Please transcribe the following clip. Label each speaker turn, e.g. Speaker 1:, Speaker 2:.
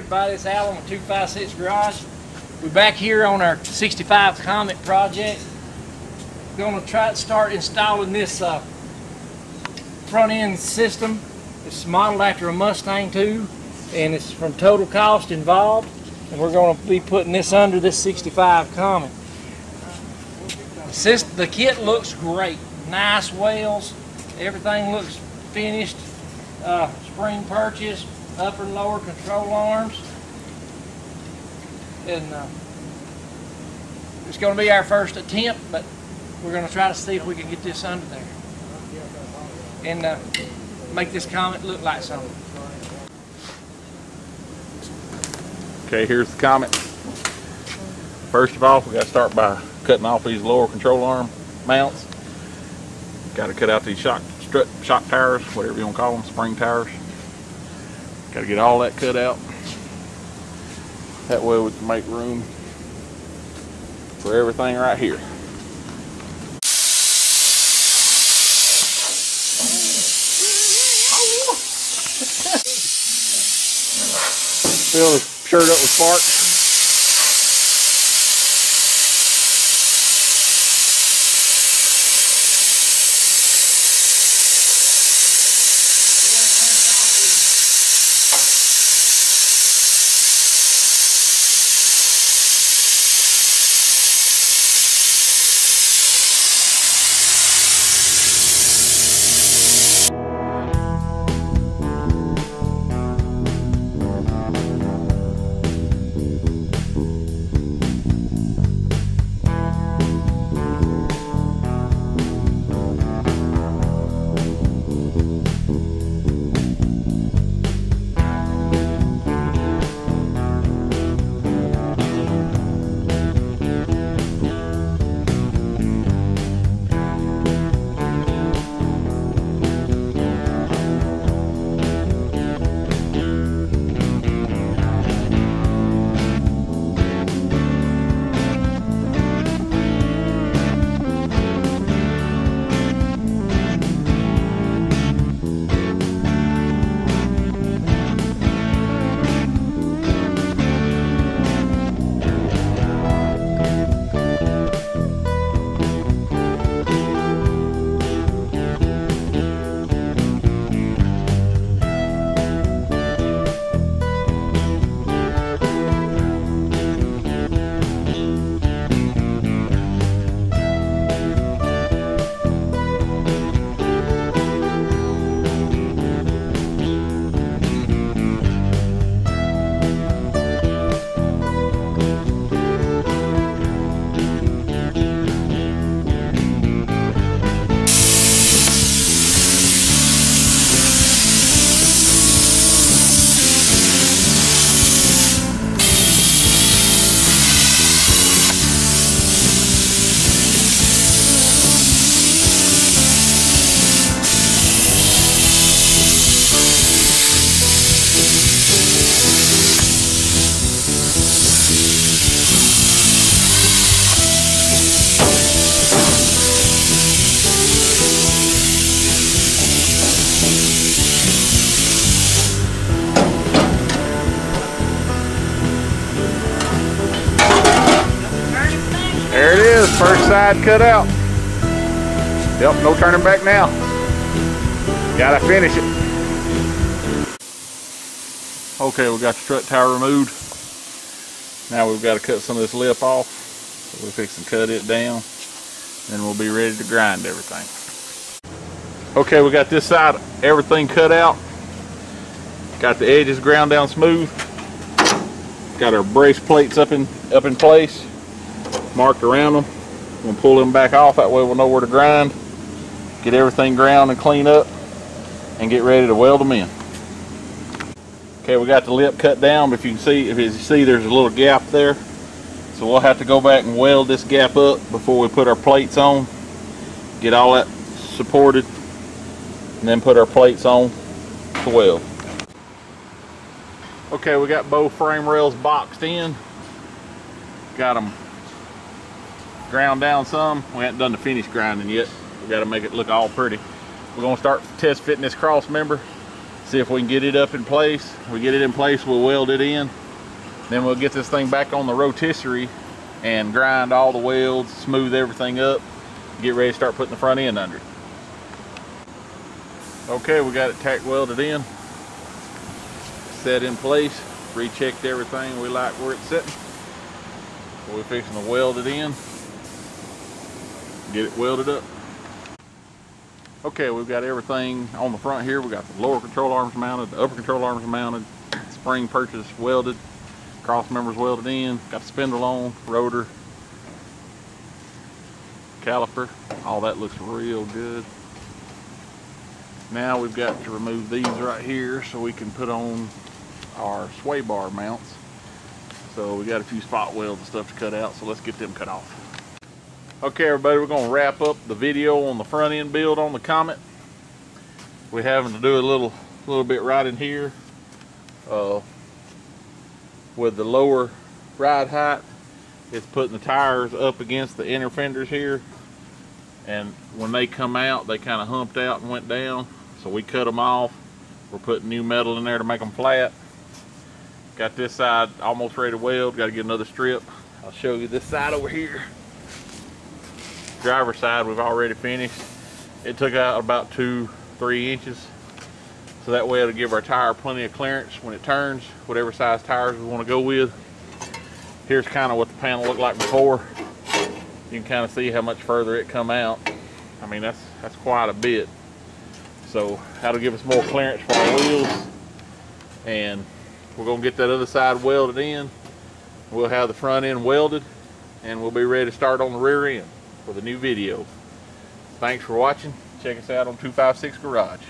Speaker 1: everybody, it's Alan with 256 Garage. We're back here on our 65 Comet project. We're going to try to start installing this front end system. It's modeled after a Mustang too, and it's from Total Cost Involved. And we're going to be putting this under this 65 Comet. The kit looks great. Nice wheels. Everything looks finished. Spring purchase, upper and lower control arms. And it's going to be our first attempt, but we're going to try to see if we can get this under there and make this Comet look like something.
Speaker 2: Okay, here's the Comet. First of all, we got to start by cutting off these lower control arm mounts. Got to cut out these shock tires, whatever you want to call them, spring tires. Got to get all that cut out. That way we can make room for everything right here. Fill the shirt up with sparks. There it is, first side cut out. Yep, no turning back now. Gotta finish it. Okay, we got the strut tower removed. Now we've got to cut some of this lip off. So we'll fix and cut it down. Then we'll be ready to grind everything. Okay, we got this side, everything cut out. Got the edges ground down smooth. Got our brace plates up in place. Marked around them. We'll pull them back off, that way we'll know where to grind, get everything ground and clean up, and get ready to weld them in. Okay, we got the lip cut down, but if you see there's a little gap there, so we'll have to go back and weld this gap up before we put our plates on, get all that supported, and then put our plates on to weld. Okay, we got both frame rails boxed in, got them ground down some. We haven't done the finish grinding yet. We got to make it look all pretty. We're going to start test fitting this cross member, See if we can get it up in place. We get it in place, we'll weld it in. Then we'll get this thing back on the rotisserie and grind all the welds, smooth everything up, get ready to start putting the front end under it. Okay, we got it tack welded in, set in place, rechecked everything. We like where it's sitting. So we're fixing to weld it in, get it welded up. Okay, we've got everything on the front here. We got the lower control arms mounted, the upper control arms mounted, spring purchase welded, cross members welded in, got the spindle on, rotor, caliper, all that looks real good. Now we've got to remove these right here so we can put on our sway bar mounts. So we got a few spot welds and stuff to cut out, so let's get them cut off. Okay everybody, we're going to wrap up the video on the front end build on the Comet. We're having to do a little bit right in here with the lower ride height. It's putting the tires up against the inner fenders here, and when they come out they kind of humped out and went down, so we cut them off. We're putting new metal in there to make them flat. Got this side almost ready to weld, got to get another strip. I'll show you this side over here. Driver's side we've already finished. It took out about 2-3 inches, so that way it'll give our tire plenty of clearance when it turns, whatever size tires we want to go with. Here's kind of what the panel looked like before. You can kind of see how much further it come out. I mean, that's quite a bit. So that'll give us more clearance for our wheels, and we're gonna get that other side welded in. We'll have the front end welded, and we'll be ready to start on the rear end for the new video. Thanks for watching. Check us out on 256 Garage.